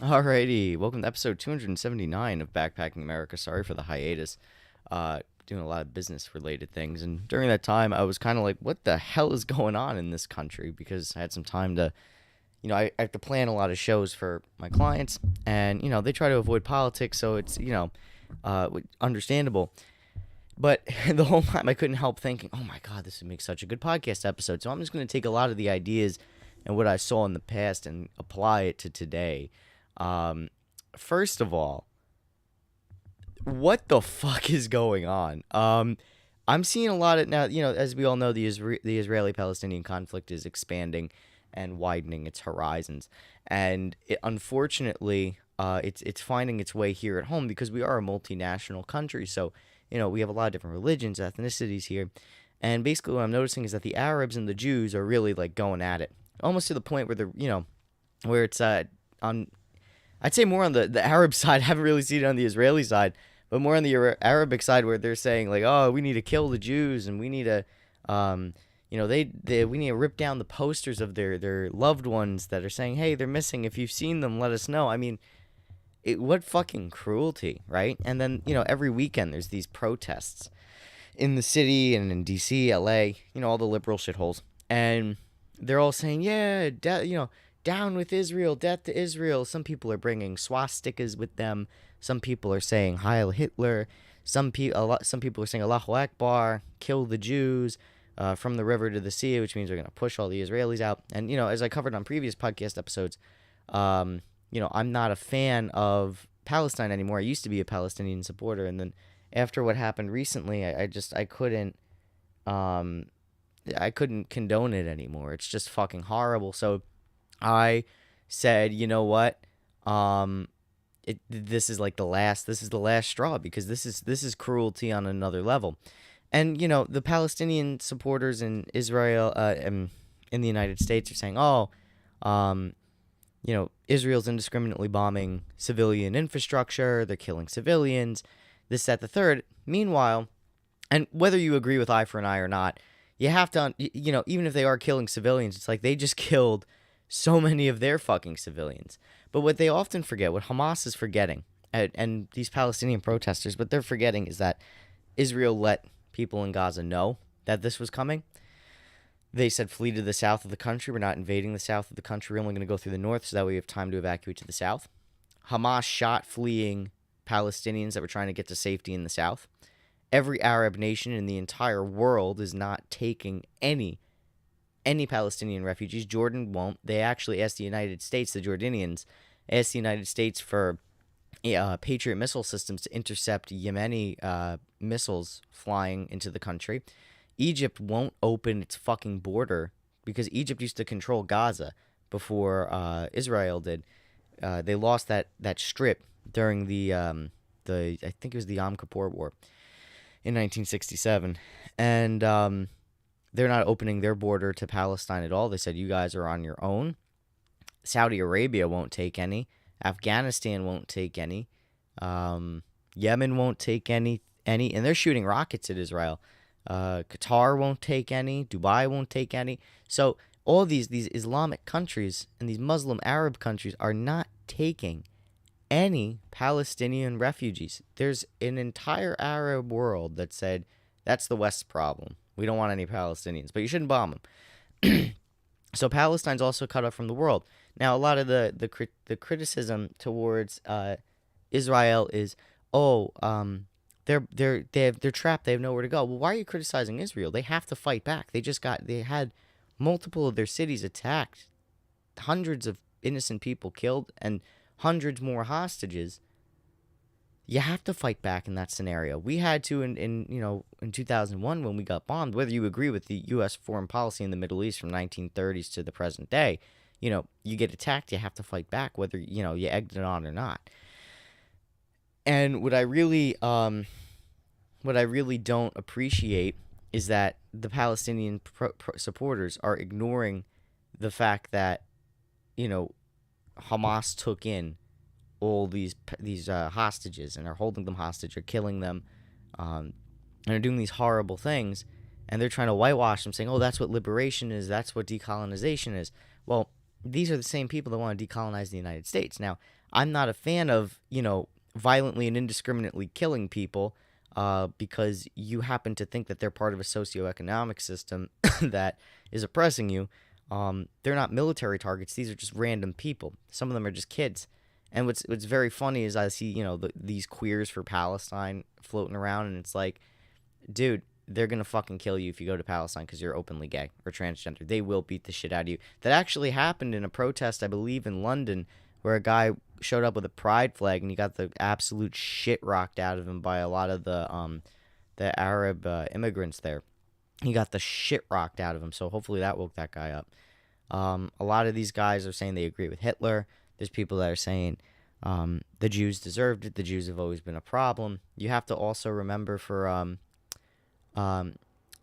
Alrighty, welcome to episode 279 of Backpacking America. Sorry for the hiatus. Doing a lot of business related things, and during that time, I was kind of like, what the hell is going on in this country? Because I had some time to, I have to plan a lot of shows for my clients, and, they try to avoid politics, so it's, understandable. But the whole time, I couldn't help thinking, oh my God, this would make such a good podcast episode. So I'm just going to take a lot of the ideas and what I saw in the past and apply it to today. First of all, what the fuck is going on? I'm seeing a lot of now, as we all know, the Israeli-Palestinian conflict is expanding and widening its horizons. And unfortunately, it's finding its way here at home because we are a multinational country. So, we have a lot of different religions, ethnicities here. And basically what I'm noticing is that the Arabs and the Jews are really like going at it. Almost to the point where where it's on I'd say more on the Arab side. I haven't really seen it on the Israeli side, but more on the Arabic side where they're saying like, oh, we need to kill the Jews and we need to, we need to rip down the posters of their loved ones that are saying, hey, they're missing. If you've seen them, let us know. I mean, what fucking cruelty, right? And then, every weekend there's these protests in the city and in D.C., L.A., all the liberal shitholes. And they're all saying, yeah, down with Israel, death to Israel. Some people are bringing swastikas with them. Some people are saying Heil Hitler. Some people are saying Allahu Akbar, kill the Jews, from the river to the sea, which means they're going to push all the Israelis out. And, as I covered on previous podcast episodes, I'm not a fan of Palestine anymore. I used to be a Palestinian supporter. And then after what happened recently, I couldn't condone it anymore. It's just fucking horrible. So I said, you know what? This is the last straw because this is cruelty on another level. And, the Palestinian supporters in Israel, in the United States are saying, Israel's indiscriminately bombing civilian infrastructure. They're killing civilians, this, that, the third. Meanwhile, and whether you agree with eye for an eye or not, you have to, even if they are killing civilians, it's like they just killed so many of their fucking civilians. But what they often forget, what Hamas is forgetting, and these Palestinian protesters, what they're forgetting is that Israel let people in Gaza know that this was coming. They said, flee to the south of the country. We're not invading the south of the country. We're only going to go through the north so that way we have time to evacuate to the south. Hamas shot fleeing Palestinians that were trying to get to safety in the south. Every Arab nation in the entire world is not taking any Palestinian refugees. Jordan won't. They actually asked the United States, the Jordanians, asked the United States for Patriot missile systems to intercept Yemeni missiles flying into the country. Egypt won't open its fucking border because Egypt used to control Gaza before Israel did. They lost that strip during the I think it was the Yom Kippur War in 1967, and they're not opening their border to Palestine at all. They said, you guys are on your own. Saudi Arabia won't take any. Afghanistan won't take any. Yemen won't take any, and they're shooting rockets at Israel. Qatar won't take any. Dubai won't take any. So all these Islamic countries and these Muslim Arab countries are not taking any Palestinian refugees. There's an entire Arab world that said, that's the West's problem. We don't want any Palestinians, but you shouldn't bomb them. So Palestine's also cut off from the world. Now, a lot of the criticism towards Israel is, they're trapped. They have nowhere to go. Well, why are you criticizing Israel? They have to fight back. They had multiple of their cities attacked, hundreds of innocent people killed, and hundreds more hostages. You have to fight back in that scenario. We had to in 2001 when we got bombed. Whether you agree with the U.S. foreign policy in the Middle East from 1930s to the present day, you get attacked, you have to fight back, whether you egged it on or not. And what I really don't appreciate is that the Palestinian supporters are ignoring the fact that Hamas took in all these hostages and are holding them hostage or killing them, and are doing these horrible things, and they're trying to whitewash them, saying, "Oh, that's what liberation is. That's what decolonization is." Well, these are the same people that want to decolonize the United States. Now, I'm not a fan of, violently and indiscriminately killing people because you happen to think that they're part of a socioeconomic system that is oppressing you. They're not military targets. These are just random people. Some of them are just kids. And what's very funny is I see, these queers for Palestine floating around, and it's like, dude, they're gonna fucking kill you if you go to Palestine because you're openly gay or transgender. They will beat the shit out of you. That actually happened in a protest, I believe, in London, where a guy showed up with a pride flag and he got the absolute shit rocked out of him by a lot of the Arab immigrants there. He got the shit rocked out of him. So hopefully that woke that guy up. A lot of these guys are saying they agree with Hitler. There's people that are saying the Jews deserved it. The Jews have always been a problem. You have to also remember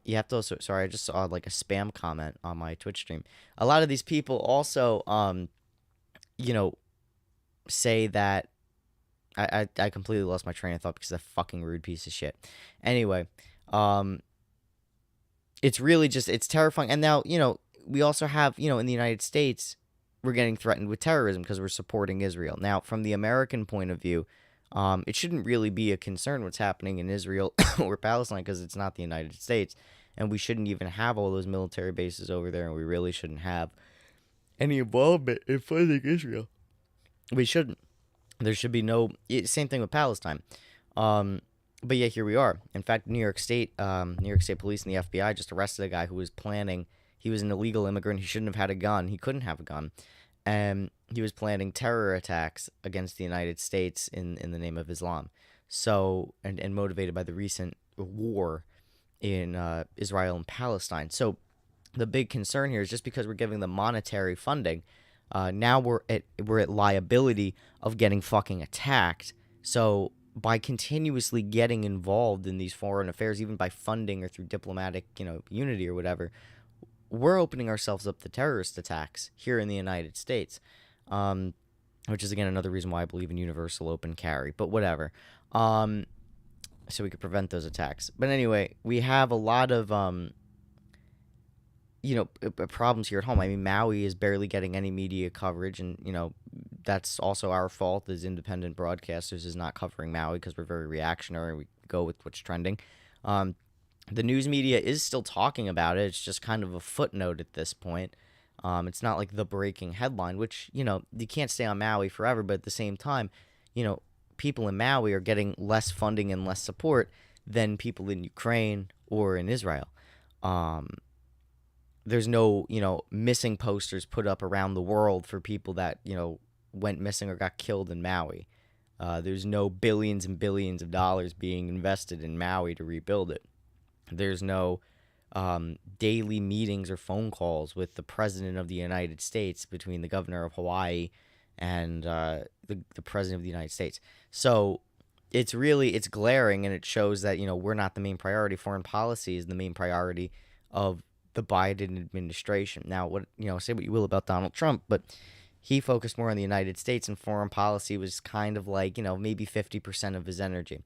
you have to also, sorry, I just saw like a spam comment on my Twitch stream. A lot of these people also, you know, say that I completely lost my train of thought because of that fucking rude piece of shit. Anyway, it's really just, it's terrifying. And now, we also have, in the United States, we're getting threatened with terrorism because we're supporting Israel. Now, from the American point of view, it shouldn't really be a concern what's happening in Israel or Palestine because it's not the United States. And we shouldn't even have all those military bases over there. And we really shouldn't have any involvement in funding Israel. We shouldn't. There should be no... Same thing with Palestine. But yeah, here we are. In fact, New York State Police and the FBI just arrested a guy who was planning... He was an illegal immigrant. He shouldn't have had a gun. He couldn't have a gun. And he was planning terror attacks against the United States in the name of Islam. So, and motivated by the recent war in Israel and Palestine. So the big concern here is just because we're giving them monetary funding, now we're at liability of getting fucking attacked. So by continuously getting involved in these foreign affairs, even by funding or through diplomatic, unity or whatever, we're opening ourselves up to terrorist attacks here in the United States, which is, again, another reason why I believe in universal open carry, but whatever, so we could prevent those attacks. But anyway, we have a lot of, problems here at home. I mean, Maui is barely getting any media coverage, and, that's also our fault as independent broadcasters is not covering Maui because we're very reactionary. We go with what's trending. The news media is still talking about it. It's just kind of a footnote at this point. It's not like the breaking headline, which, you can't stay on Maui forever. But at the same time, people in Maui are getting less funding and less support than people in Ukraine or in Israel. There's no, missing posters put up around the world for people that, went missing or got killed in Maui. There's no billions and billions of dollars being invested in Maui to rebuild it. There's no daily meetings or phone calls with the president of the United States between the governor of Hawaii and the president of the United States. So it's glaring, and it shows that, we're not the main priority. Foreign policy is the main priority of the Biden administration. Now, say what you will about Donald Trump, but he focused more on the United States, and foreign policy was kind of like, maybe 50% of his energy.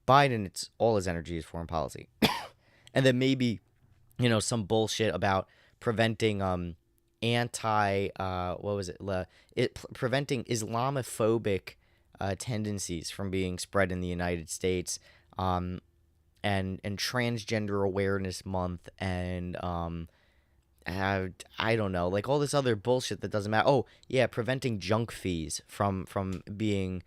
Biden, it's all his energy is foreign policy. And then maybe, some bullshit about preventing preventing Islamophobic tendencies from being spread in the United States, and Transgender Awareness Month, and I don't know, like all this other bullshit that doesn't matter. Oh yeah, preventing junk fees from being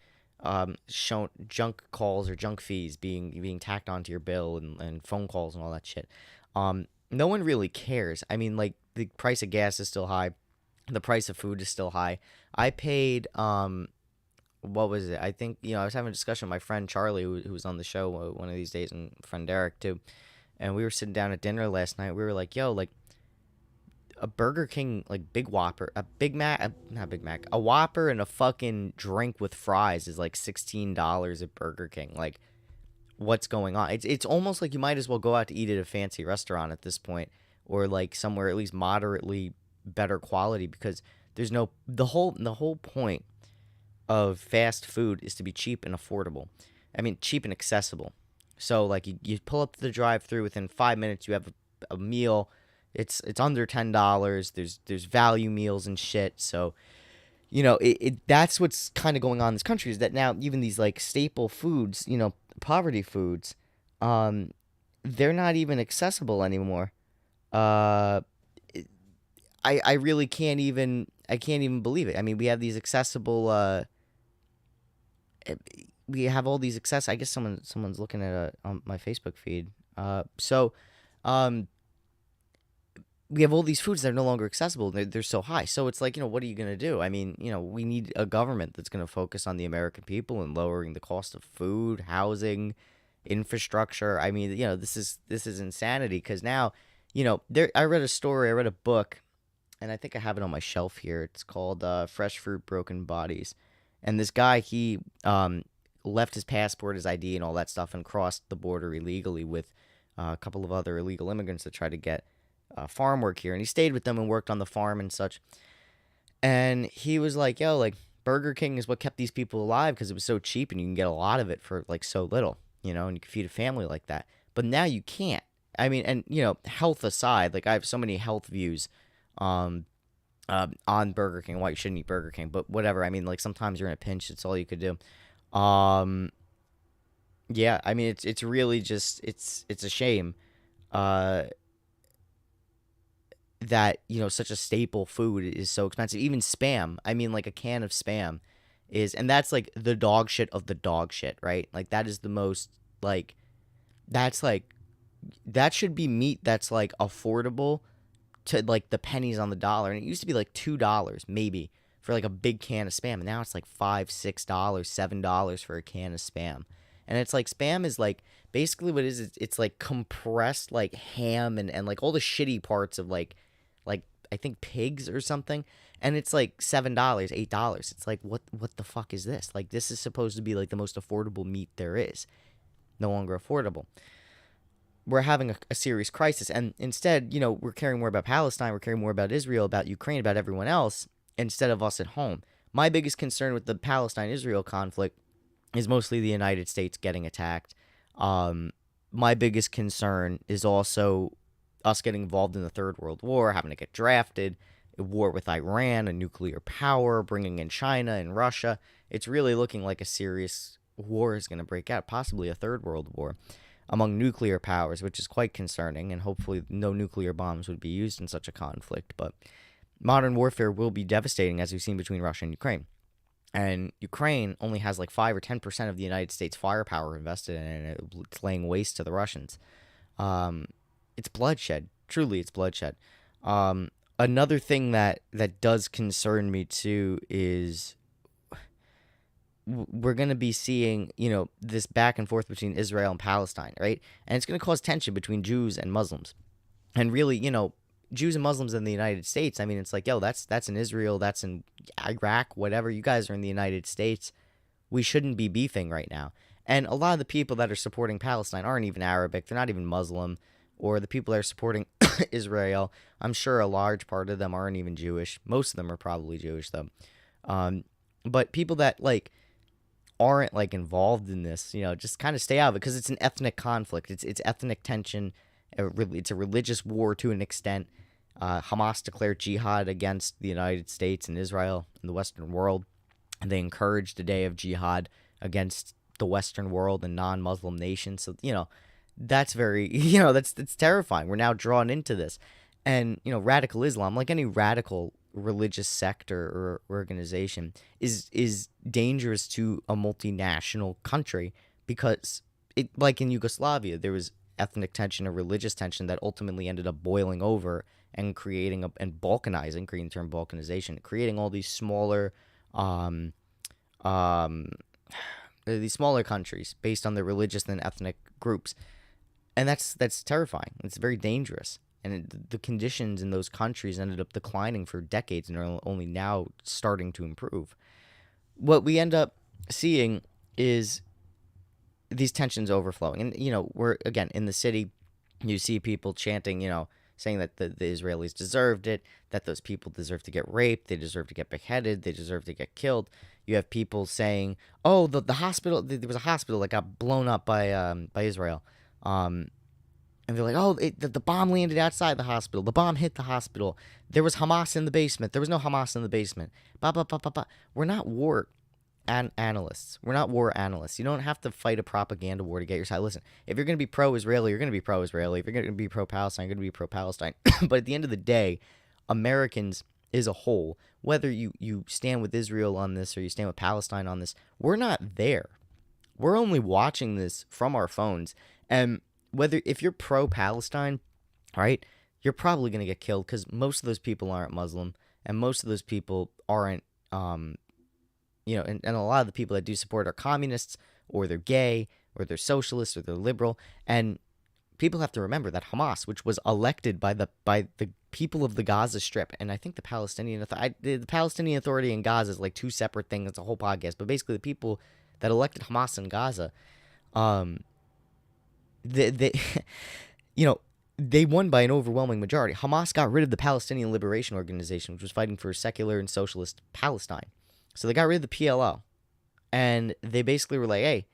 shown, junk calls or junk fees being tacked onto your bill, and phone calls and all that shit. No one really cares. I mean, like, the price of gas is still high, the price of food is still high. I paid what was it? I think, I was having a discussion with my friend Charlie, who was on the show one of these days, and friend Derek too. And we were sitting down at dinner last night. We were like, yo, like, a Burger King, like, Big Whopper, a Big Mac, not Big Mac, a Whopper and a fucking drink with fries is like $16 at Burger King. Like, what's going on? It's almost like you might as well go out to eat at a fancy restaurant at this point, or like somewhere at least moderately better quality, because there's no, the whole point of fast food is to be cheap and affordable. I mean, cheap and accessible. So, like, you pull up to the drive-thru, within 5 minutes you have a meal It's under $10. There's value meals and shit. So that's what's kind of going on in this country, is that now even these like staple foods, poverty foods, um, they're not even accessible anymore. Uh, I really can't even believe it. I mean, we have these accessible. We have all these access. I guess someone's looking at on my Facebook feed. So, um, we have all these foods that are no longer accessible. They're so high. So it's like, what are you gonna do? I mean, we need a government that's gonna focus on the American people and lowering the cost of food, housing, infrastructure. I mean, this is insanity, because now, I read a story, I read a book, and I think I have it on my shelf here. It's called Fresh Fruit, Broken Bodies. And this guy, he left his passport, his ID, and all that stuff, and crossed the border illegally with a couple of other illegal immigrants that tried to get farm work here. And he stayed with them and worked on the farm and such. And he was like, yo, like, Burger King is what kept these people alive, because it was so cheap and you can get a lot of it for like so little, and you can feed a family like that. But now you can't. I mean, and health aside, like, I have so many health views um on Burger King, why you shouldn't eat Burger King, but whatever. I mean, like, sometimes you're in a pinch, it's all you could do. Um yeah, I mean, it's really just it's a shame uh that such a staple food is so expensive. Even spam, I mean, like, a can of spam is, and that's like the dog shit of the dog shit, right? Like, that is the most, like, that's like, that should be meat that's like affordable to like the pennies on the dollar. And it used to be like $2 maybe for like a big can of spam, and now it's like $5, $6, $7 for a can of spam. And it's like, spam is like basically what it is. It's like compressed like ham and like all the shitty parts of like I think pigs or something. And it's like $7, $8. It's like, what the fuck is this? Like, this is supposed to be like the most affordable meat there is. No longer affordable. We're having a serious crisis, and instead, we're caring more about Palestine, we're caring more about Israel, about Ukraine, about everyone else, instead of us at home. My biggest concern with the Palestine-Israel conflict is mostly the United States getting attacked. My biggest concern is also us getting involved in the Third World War, having to get drafted, a war with Iran, a nuclear power, bringing in China and Russia. It's really looking like a serious war is going to break out, possibly a Third World War among nuclear powers, which is quite concerning, and hopefully no nuclear bombs would be used in such a conflict. But modern warfare will be devastating, as we've seen between Russia and Ukraine. And Ukraine only has like 5 or 10% of the United States firepower invested in it, and it's laying waste to the Russians. It's bloodshed. Truly, it's bloodshed. Another thing that does concern me too is we're going to be seeing, this back and forth between Israel and Palestine, right? And it's going to cause tension between Jews and Muslims. And really, Jews and Muslims in the United States, I mean, it's like, yo, that's in Israel, that's in Iraq, whatever. You guys are in the United States. We shouldn't be beefing right now. And a lot of the people that are supporting Palestine aren't even Arabic. They're not even Muslim. Or the people that are supporting Israel, I'm sure a large part of them aren't even Jewish. Most of them are probably Jewish, though. But people that, like, aren't like involved in this, just kind of stay out of it, because it's an ethnic conflict. It's ethnic tension. It's a religious war to an extent. Hamas declared jihad against the United States and Israel and the Western world, and they encouraged a day of jihad against the Western world and non-Muslim nations. So that's very that's terrifying. We're now drawn into this, and radical Islam, like any radical religious sector or organization, is dangerous to a multinational country, because it, like in Yugoslavia, there was ethnic tension and religious tension that ultimately ended up boiling over and creating and balkanizing, creating the term balkanization, creating all these smaller um these smaller countries based on their religious and ethnic groups. And that's terrifying. It's very dangerous. And the conditions in those countries ended up declining for decades and are only now starting to improve. What we end up seeing is these tensions overflowing. And, we're, again, in the city, you see people chanting, saying that the Israelis deserved it, that those people deserve to get raped, they deserve to get beheaded, they deserve to get killed. You have people saying, oh, the hospital, there was a hospital that got blown up by Israel. And they're like, oh, the bomb landed outside the hospital. The bomb hit the hospital. There was Hamas in the basement. There was no Hamas in the basement. Bah, bah, bah, bah, bah. We're not war analysts. We're not war analysts. You don't have to fight a propaganda war to get your side. Listen, if you're going to be pro-Israeli, you're going to be pro-Israeli. If you're going to be pro-Palestine, you're going to be pro-Palestine. But at the end of the day, Americans as a whole, whether you stand with Israel on this or you stand with Palestine on this, we're not there. We're only watching this from our phones. And if you're pro-Palestine, right, you're probably going to get killed because most of those people aren't Muslim and most of those people aren't, and a lot of the people that do support are communists or they're gay or they're socialists or they're liberal. And people have to remember that Hamas, which was elected by the people of the Gaza Strip, and I think the Palestinian Authority in Gaza is like two separate things. It's a whole podcast, but basically the people that elected Hamas in Gaza, they they won by an overwhelming majority. Hamas got rid of the Palestinian Liberation Organization, which was fighting for a secular and socialist Palestine. So they got rid of the PLO, and they basically were like, hey,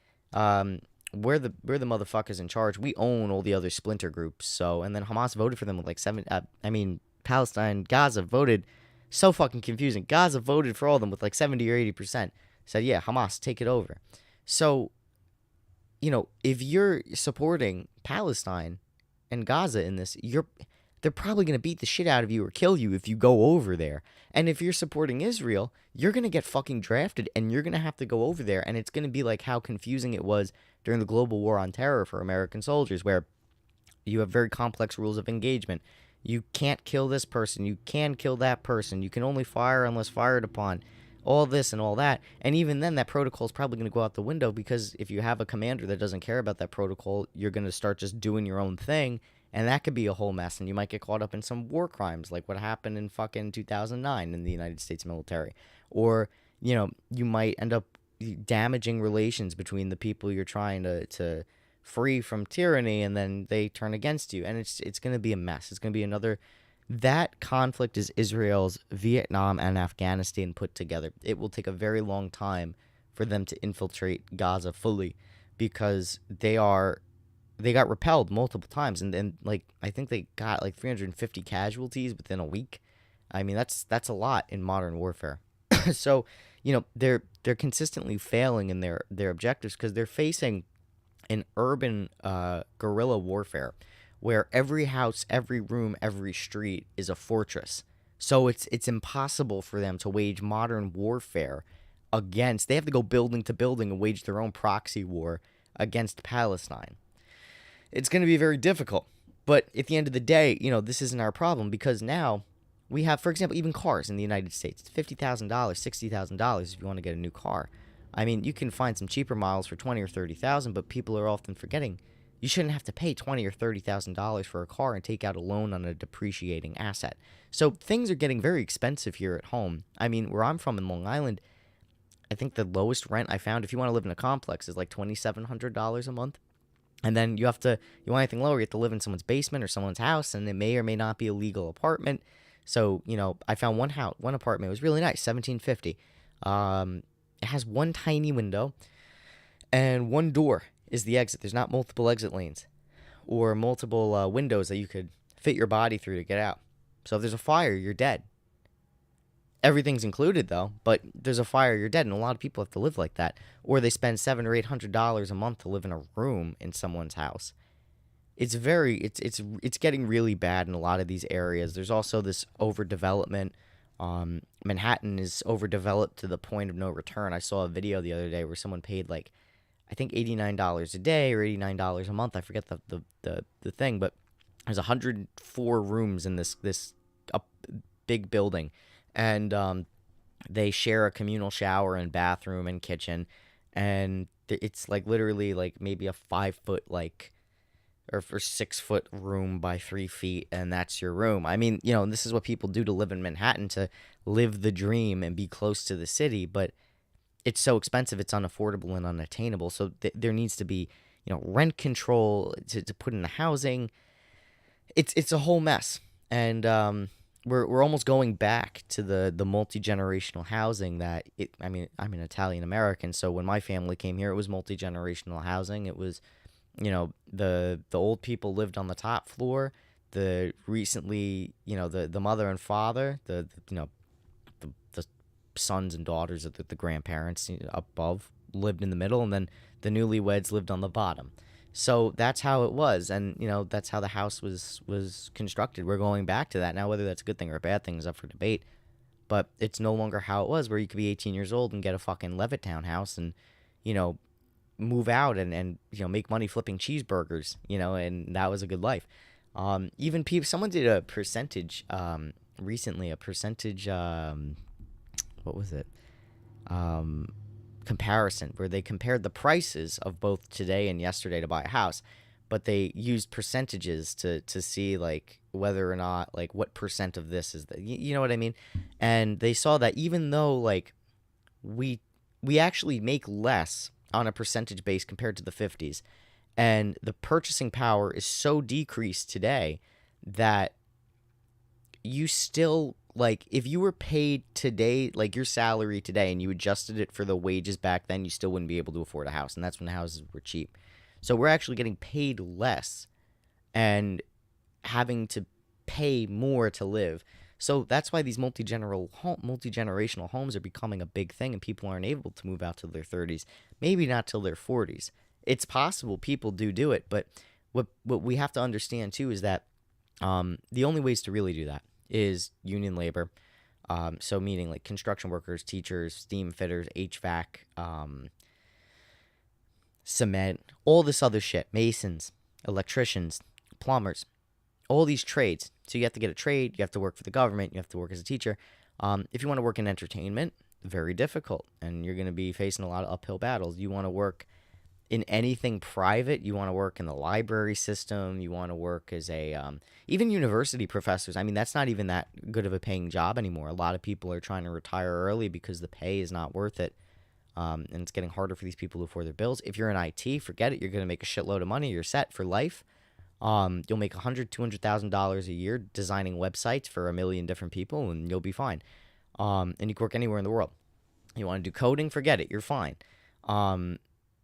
we're the motherfuckers in charge. We own all the other splinter groups. So, and then Hamas voted for them with like Gaza voted, so fucking confusing. Gaza voted for all of them with like 70 or 80%. Said, yeah, Hamas, take it over. So, if you're supporting Palestine and Gaza in this, they're probably going to beat the shit out of you or kill you if you go over there. And if you're supporting Israel, you're going to get fucking drafted and you're going to have to go over there. And it's going to be like how confusing it was during the global war on terror for American soldiers, where you have very complex rules of engagement. You can't kill this person. You can kill that person. You can only fire unless fired upon. All this and all that. And even then, that protocol is probably going to go out the window, because if you have a commander that doesn't care about that protocol, you're going to start just doing your own thing. And that could be a whole mess. And you might get caught up in some war crimes like what happened in fucking 2009 in the United States military. Or, you might end up damaging relations between the people you're trying to free from tyranny, and then they turn against you. And it's going to be a mess. It's going to be another... That conflict is Israel's Vietnam and Afghanistan put together. It will take a very long time for them to infiltrate Gaza fully, because they got repelled multiple times, and like I think they got like 350 casualties within a week. I mean, that's a lot in modern warfare. So, they're consistently failing in their objectives because they're facing an urban guerrilla warfare, where every house, every room, every street is a fortress. So it's impossible for them to wage modern warfare against. They have to go building to building and wage their own proxy war against Palestine. It's going to be very difficult. But at the end of the day, this isn't our problem, because now we have, for example, even cars in the United States. It's $50,000, $60,000 if you want to get a new car. I mean, you can find some cheaper models for $20,000 or $30,000, but people are often forgetting you shouldn't have to pay $20,000 or $30,000 for a car and take out a loan on a depreciating asset. So things are getting very expensive here at home. I mean, where I'm from in Long Island, I think the lowest rent I found, if you want to live in a complex, is like $2,700 a month. And then you want anything lower, you have to live in someone's basement or someone's house, and it may or may not be a legal apartment. So, I found one apartment. It was really nice, $1,750. It has one tiny window and one door is the exit. There's not multiple exit lanes or multiple windows that you could fit your body through to get out. So if there's a fire, you're dead. Everything's included though, but there's a fire, you're dead, and a lot of people have to live like that. Or they spend $700 or $800 a month to live in a room in someone's house. It's getting really bad in a lot of these areas. There's also this overdevelopment. Manhattan is overdeveloped to the point of no return. I saw a video the other day where someone paid like, I think $89 a day or $89 a month. I forget the thing, but there's 104 rooms in this big building, and they share a communal shower and bathroom and kitchen, and it's like literally like maybe a 5-foot or 6-foot room by 3 feet, and that's your room. I mean, this is what people do to live in Manhattan, to live the dream and be close to the city, but it's so expensive, it's unaffordable and unattainable. So there needs to be, rent control to put in the housing. It's a whole mess, and we're almost going back to the multi-generational housing that I'm an Italian American, so when my family came here, it was multi-generational housing. It was the old people lived on the top floor. The recently, the mother and father, the sons and daughters of the grandparents above lived in the middle, and then the newlyweds lived on the bottom. So that's how it was, and that's how the house was constructed. We're going back to that now. Whether that's a good thing or a bad thing is up for debate, but it's no longer how it was, where you could be 18 years old and get a fucking Levittown house and you know move out and make money flipping cheeseburgers, and that was a good life. Even people, someone did a percentage recently, a percentage what was it? Comparison where they compared the prices of both today and yesterday to buy a house, but they used percentages to see like whether or not like what percent of this is the you know what I mean? And they saw that even though like we we actually make less on a percentage base compared to the 50s, and the purchasing power is so decreased today that you still like if you were paid today like your salary today and you adjusted it for the wages back then, you still wouldn't be able to afford a house, and that's when houses were cheap. So we're actually getting paid less and having to pay more to live. So that's why these multi-generational homes are becoming a big thing, and people aren't able to move out till their 30s, maybe not till their 40s. It's possible people do it, but what we have to understand too is that the only ways to really do that is union labor. So meaning like construction workers, teachers, steam fitters, HVAC, cement, all this other shit, masons, electricians, plumbers, all these trades. So you have to get a trade, you have to work for the government, you have to work as a teacher. If you want to work in entertainment, very difficult, and you're going to be facing a lot of uphill battles. You want to work in anything private, you want to work in the library system, you want to work as a even university professors. I mean, that's not even that good of a paying job anymore. A lot of people are trying to retire early because the pay is not worth it. And it's getting harder for these people to afford their bills. If you're in IT, forget it. You're going to make a shitload of money. You're set for life. You'll make $100,000-$200,000 a year designing websites for a million different people, and you'll be fine. And you can work anywhere in the world. You want to do coding? Forget it. You're fine.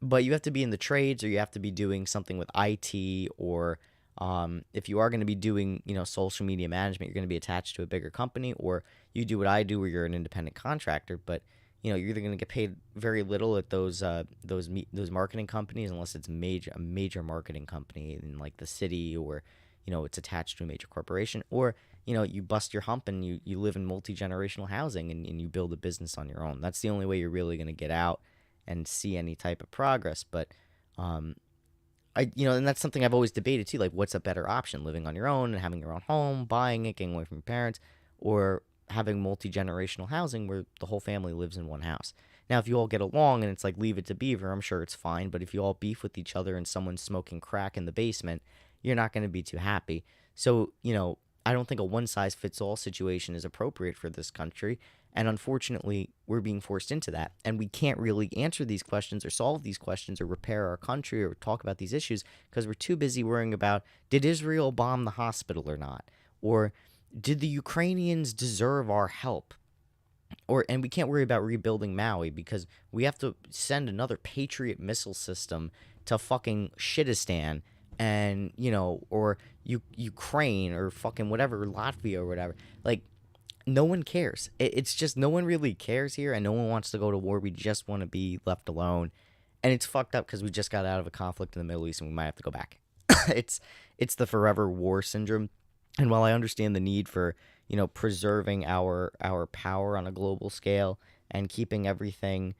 But you have to be in the trades, or you have to be doing something with IT, or if you are going to be doing, social media management, you're going to be attached to a bigger company, or you do what I do, where you're an independent contractor. But you're either going to get paid very little at those marketing companies, unless it's a major marketing company in like the city, or it's attached to a major corporation, or you bust your hump and you live in multi-generational housing and you build a business on your own. That's the only way you're really going to get out and see any type of progress. But and that's something I've always debated too, like what's a better option, living on your own and having your own home, buying it, getting away from your parents, or having multi-generational housing where the whole family lives in one house. Now, if you all get along and it's like Leave It to Beaver, I'm sure it's fine. But if you all beef with each other and someone's smoking crack in the basement, you're not going to be too happy. So, I don't think a one-size-fits-all situation is appropriate for this country. And unfortunately, we're being forced into that. And we can't really answer these questions or solve these questions or repair our country or talk about these issues because we're too busy worrying about, did Israel bomb the hospital or not? Or did the Ukrainians deserve our help? And we can't worry about rebuilding Maui because we have to send another Patriot missile system to fucking Shitistan and, or Ukraine or fucking whatever, Latvia or whatever. Like, no one cares. It's just no one really cares here, and no one wants to go to war. We just want to be left alone. And it's fucked up because we just got out of a conflict in the Middle East and we might have to go back. It's the forever war syndrome. And while I understand the need for, preserving our power on a global scale and keeping everything,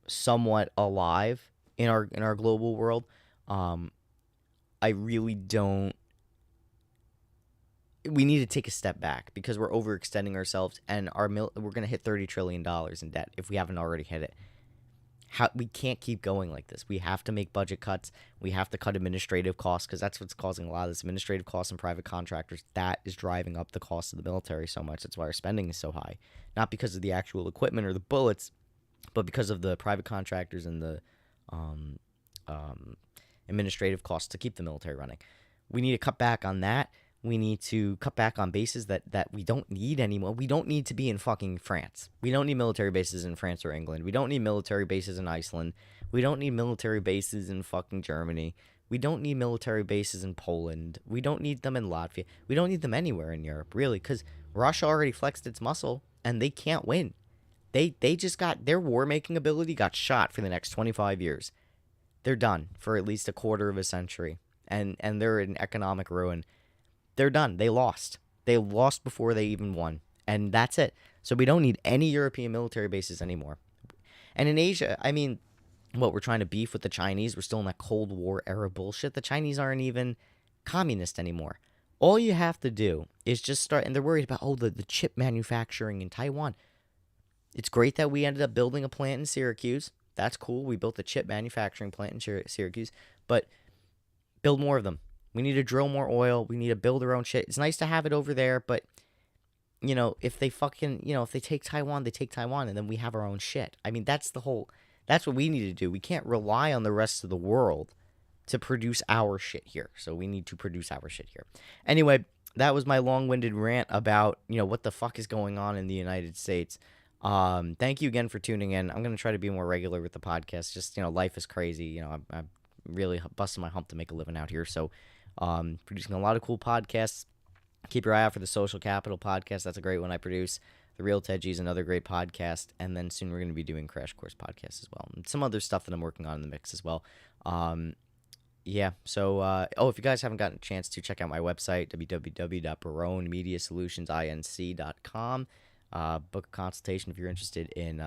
somewhat alive in our global world, I really don't. We need to take a step back because we're overextending ourselves, and we're going to hit $30 trillion in debt if we haven't already hit it. We can't keep going like this. We have to make budget cuts. We have to cut administrative costs because that's what's causing a lot of this administrative costs and private contractors. That is driving up the cost of the military so much. That's why our spending is so high. Not because of the actual equipment or the bullets, but because of the private contractors and the administrative costs to keep the military running. We need to cut back on that. We need to cut back on bases that we don't need anymore. We don't need to be in fucking France. We don't need military bases in France or England. We don't need military bases in Iceland. We don't need military bases in fucking Germany. We don't need military bases in Poland. We don't need them in Latvia. We don't need them anywhere in Europe, really, because Russia already flexed its muscle and they can't win. They just got their war making ability got shot for the next 25 years. They're done for at least a quarter of a century, and they're in economic ruin. They're done. They lost. They lost before they even won. And that's it. So we don't need any European military bases anymore. And in Asia, I mean, what, we're trying to beef with the Chinese? We're still in that Cold War era bullshit. The Chinese aren't even communist anymore. All you have to do is just start, and they're worried about, the chip manufacturing in Taiwan. It's great that we ended up building a plant in Syracuse. That's cool. We built a chip manufacturing plant in Syracuse. But build more of them. We need to drill more oil. We need to build our own shit. It's nice to have it over there, but, if they if they take Taiwan, they take Taiwan, and then we have our own shit. I mean, that's what we need to do. We can't rely on the rest of the world to produce our shit here. So we need to produce our shit here. Anyway, that was my long-winded rant about, what the fuck is going on in the United States. Thank you again for tuning in. I'm going to try to be more regular with the podcast. Just, life is crazy. I'm really busting my hump to make a living out here. So, producing a lot of cool podcasts. Keep your eye out for the Social Capital podcast. That's a great one I produce. The Real Ted G is another great podcast. And then soon we're going to be doing Crash Course podcast as well. And some other stuff that I'm working on in the mix as well. Yeah. So, if you guys haven't gotten a chance to check out my website, www.baronemediasolutionsinc.com. Book a consultation if you're interested in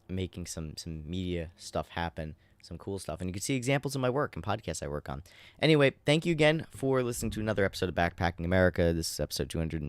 making some media stuff happen, some cool stuff. And you can see examples of my work and podcasts I work on. Anyway, thank you again for listening to another episode of Backpacking America. This is episode 200.